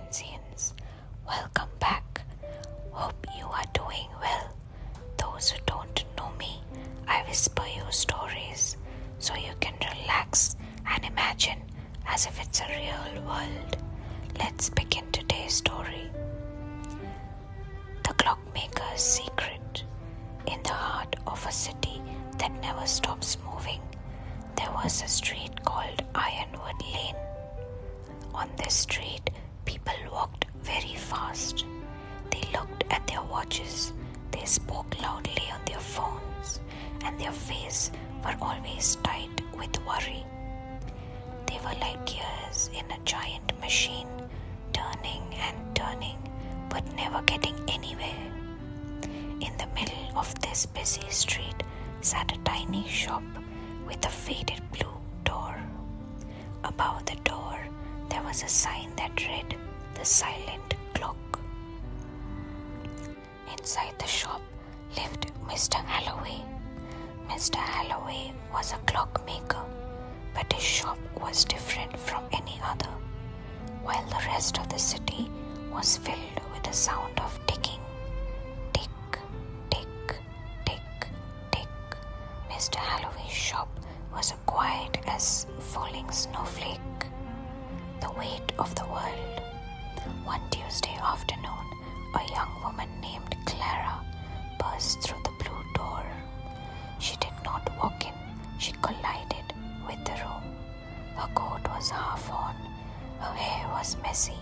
Fancians, welcome back. Hope you are doing well. Those who don't know me, I whisper you stories so you can relax and imagine as if it's a real world. Let's begin today's story. The Clockmaker's Secret. In the heart of a city that never stops moving, there was a street called Ironwood Lane. On this street, people walked very fast. They looked at their watches, they spoke loudly on their phones, and their faces were always tight with worry. They were like gears in a giant machine, turning and turning, but never getting anywhere. In the middle of this busy street sat a tiny shop with a faded blue door. Above the door, there was a sign that read, "The Silent Clock." Inside the shop lived Mr. Holloway. Mr. Holloway was a clockmaker, but his shop was different from any other. While the rest of the city was filled with the sound of ticking, tick, tick, tick, tick, Mr. Holloway's shop was as quiet as falling snowflake. The weight of the world. One Tuesday afternoon, a young woman named Clara burst through the blue door. She did not walk in, she collided with the room. Her coat was half on, her hair was messy,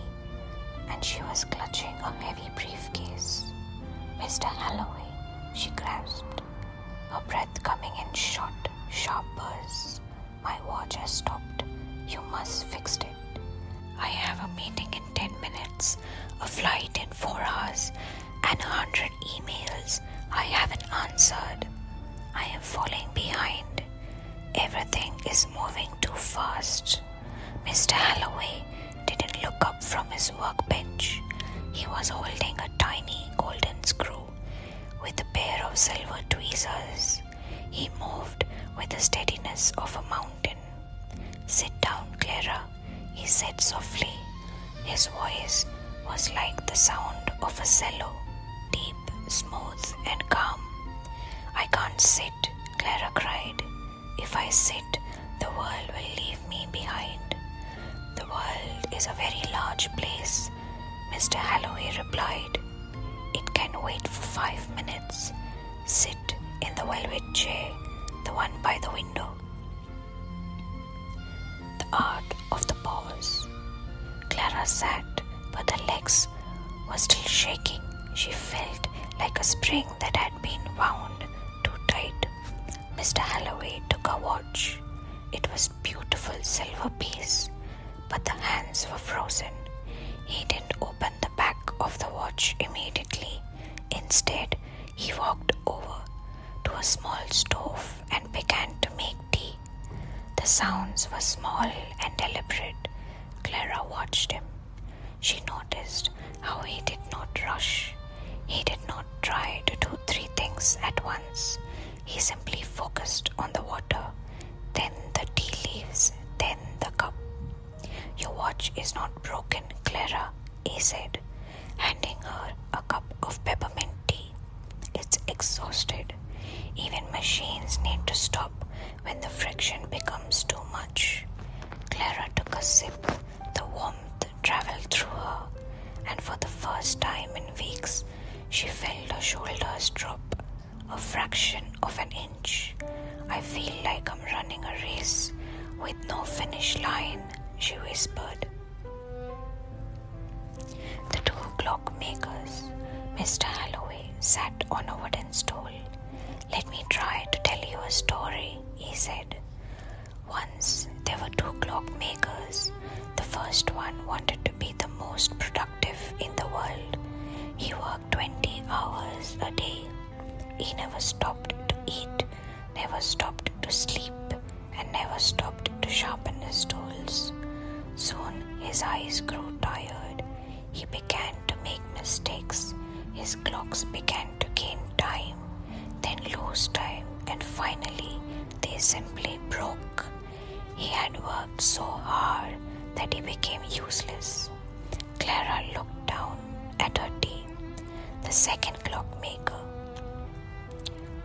and she was clutching a heavy briefcase. "Mr. Holloway," she grasped, her breath coming in short, sharp bursts. "My watch has stopped. You must fix it. I have a meeting in 10 minutes, a flight in 4 hours, and 100 emails I haven't answered. I am falling behind. Everything is moving too fast." Mr. Holloway didn't look up from his workbench. He was holding a tiny golden screw with a pair of silver tweezers. He moved with the steadiness of a mountain. "Sit down, Clara," he said softly. His voice was like the sound of a cello, deep, smooth, and calm. "I can't sit," Clara cried. "If I sit, the world will leave me behind." "The world is a very large place," Mr. Holloway replied. "It can wait for 5 minutes. Sit in the velvet chair, the one by the window." The art of the pause. Clara sat, but her legs were still shaking. She felt like a spring that had been wound too tight. Mr. Holloway took her watch. It was beautiful silver piece, but the hands were frozen. He didn't open the back of the watch immediately. Instead, he walked over to a small stove and began to make tea. The sounds were small and deliberate. Clara watched him. She noticed how he did not rush. He did not try to do 3 things at once. He simply focused on the water, then the tea leaves, then the cup. "Your watch is not broken, Clara," he said, handing her a cup of peppermint tea. "It's exhausted. Even machines need to stop when the friction becomes too much." Clara took a sip. The warmth traveled through her, and for the first time in weeks, she felt her shoulders drop a fraction of an inch. "I feel like I'm running a race with no finish line," she whispered. The 2 clockmakers. Mr. Holloway sat on a wooden stool. "Let me try to tell you a story," he said. "Once there were 2 clockmakers. The first one wanted to be the most productive in the world. He worked 20 hours a day. He never stopped to eat, never stopped to sleep, and never stopped to sharpen his tools. Soon his eyes grew tired. He began to make mistakes. His clocks began to gain time, then lose time, and finally they simply broke. He had worked so hard that he became useless. Clara The second clockmaker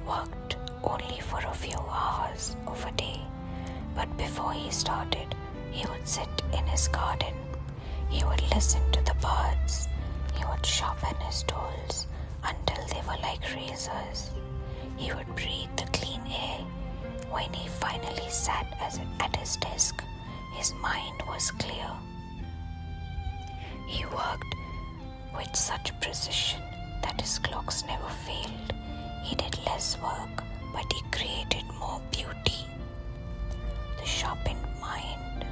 worked only for a few hours of a day, but before he started, he would sit in his garden. He would listen to the birds. He would sharpen his tools until they were like razors. He would breathe the clean air. When he finally sat at his desk, his mind was clear. He worked with such precision that his clocks never failed. He did less work, but he created more beauty. The sharpened mind.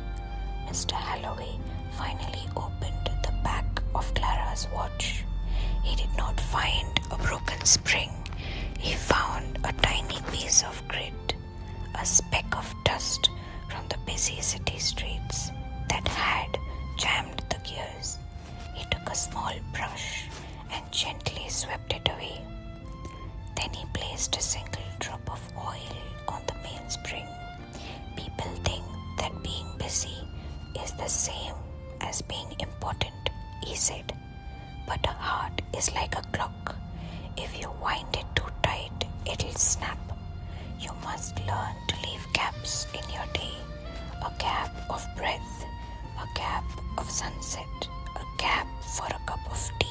Mr. Holloway finally opened the back of Clara's watch. He did not find a broken spring. He found a tiny piece of grit, a speck of dust from the busy city streets that had jammed the gears. He took a small brush and gently swept it away. Then he placed a single drop of oil on the mainspring. People think that being busy is the same as being important, he said. But a heart is like a clock. If you wind it too tight, it'll snap. You must learn to leave gaps in your day. A gap of breath, a gap of sunset, a gap for a cup of tea.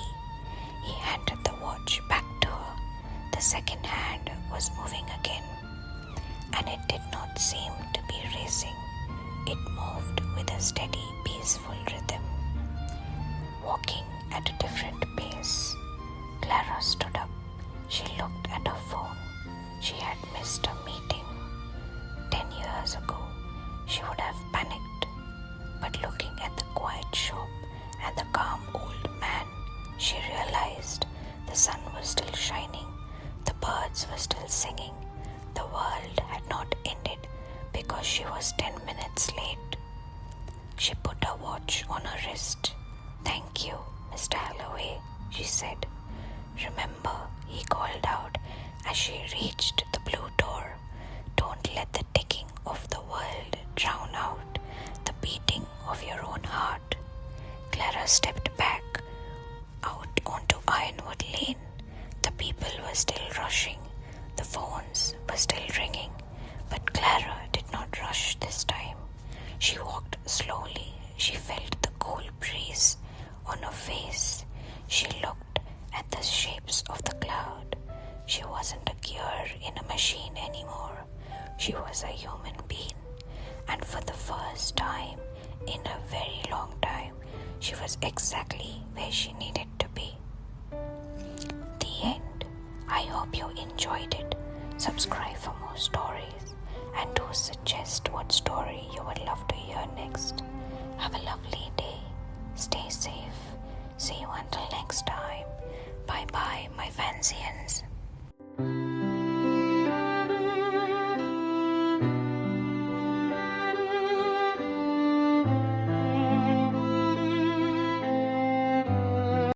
He handed the watch back to her. The second hand was moving again, and it did not seem to be racing. It moved with a steady, peaceful rhythm. Walking at a different pace, Clara stood up. She looked at her phone. She had missed a meeting. 10 years ago, she would have panicked. But looking at the quiet shop and the calm old man, she realized the sun was still shining. The birds were still singing. The world had not ended because she was 10 minutes late. She put her watch on her wrist. "Thank you, Mr. Holloway," she said. "Remember," he called out as she reached the blue door, "don't let the ticking of the world drown out the beating of your own heart." Clara stepped back out onto Ironwood Lane. The people were still rushing. The phones were still ringing. But Clara did not rush this time. She walked slowly. She felt the cool breeze on her face. She looked at the shapes of the cloud. She wasn't a gear in a machine anymore. She was a human being. And for the first time in a very long time, she was exactly where she needed to be. The end. I hope you enjoyed it. Subscribe for more stories and do suggest what story you would love to hear next. Have a lovely day. Stay safe. See you until next time. Bye bye, my Fancians.